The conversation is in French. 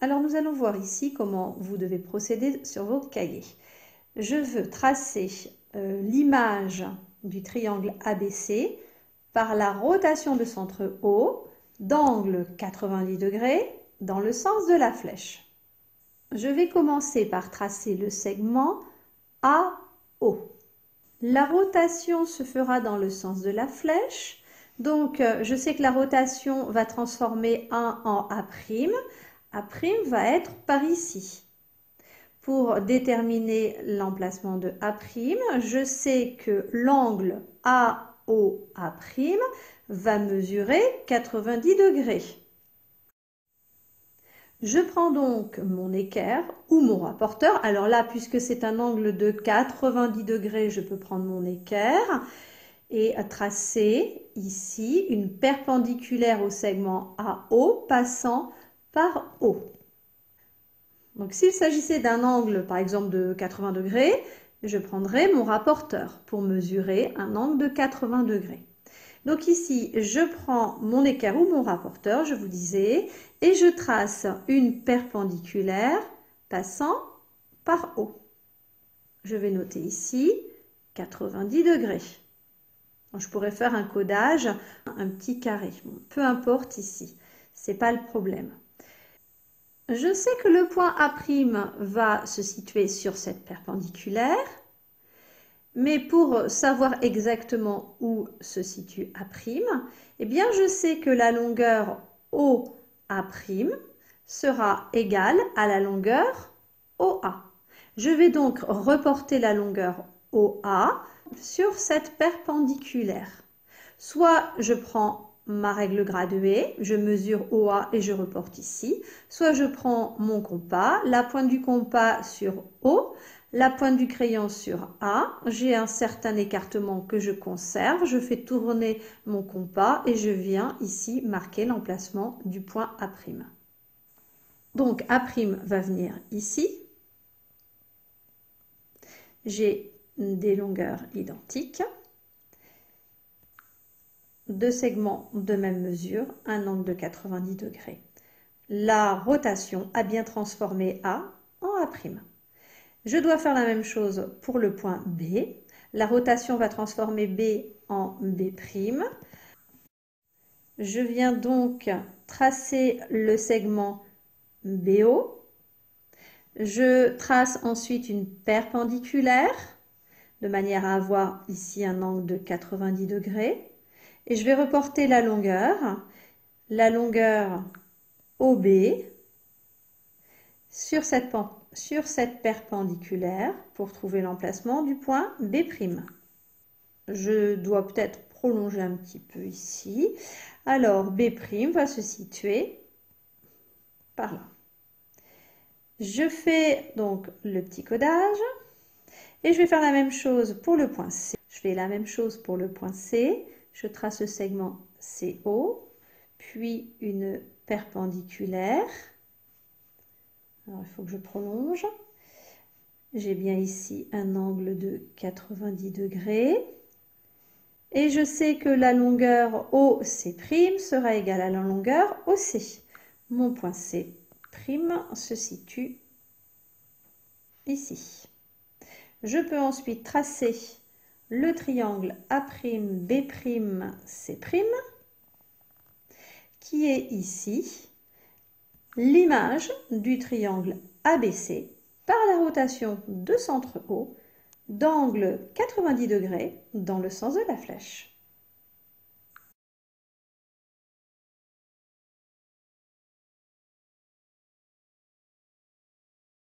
Alors nous allons voir ici comment vous devez procéder sur vos cahiers. Je veux tracer l'image du triangle ABC par la rotation de centre O d'angle 90 degrés dans le sens de la flèche. Je vais commencer par tracer le segment AO. La rotation se fera dans le sens de la flèche. Donc, je sais que la rotation va transformer 1 en A'. A' va être par ici. Pour déterminer l'emplacement de A', je sais que l'angle AOA' va mesurer 90 degrés. Je prends donc mon équerre ou mon rapporteur. Alors là, puisque c'est un angle de 90 degrés, je peux prendre mon équerre et tracer ici une perpendiculaire au segment AO passant par O. Donc s'il s'agissait d'un angle par exemple de 80 degrés, je prendrais mon rapporteur pour mesurer un angle de 80 degrés. Donc ici, je prends mon équerre ou mon rapporteur, je vous disais, et je trace une perpendiculaire passant par O. Je vais noter ici 90 degrés. Je pourrais faire un codage, un petit carré. Bon, peu importe ici, ce n'est pas le problème. Je sais que le point A' va se situer sur cette perpendiculaire, mais pour savoir exactement où se situe A', eh bien je sais que la longueur OA' sera égale à la longueur OA. Je vais donc reporter la longueur OA sur cette perpendiculaire. Soit je prends ma règle graduée, je mesure OA et je reporte ici, soit je prends mon compas, la pointe du compas sur O, la pointe du crayon sur A, j'ai un certain écartement que je conserve, je fais tourner mon compas et je viens ici marquer l'emplacement du point A'. Donc A' va venir ici, j'ai des longueurs identiques, deux segments de même mesure, un angle de 90 degrés. La rotation a bien transformé A en A'. Je dois faire la même chose pour le point B. La rotation va transformer B en B'. Je viens donc tracer le segment BO. Je trace ensuite une perpendiculaire de manière à avoir ici un angle de 90 degrés. Et je vais reporter la longueur OB sur cette perpendiculaire pour trouver l'emplacement du point B'. Je dois peut-être prolonger un petit peu ici. Alors, B' va se situer par là. Je fais donc le petit codage et je vais faire la même chose pour le point C. Je fais la même chose pour le point C. Je trace le segment CO, puis une perpendiculaire. Alors, il faut que je prolonge. J'ai bien ici un angle de 90 degrés. Et je sais que la longueur OC' sera égale à la longueur OC. Mon point C' se situe ici. Je peux ensuite tracer le triangle A'B', C', qui est ici l'image du triangle ABC par la rotation de centre O d'angle 90 degrés dans le sens de la flèche.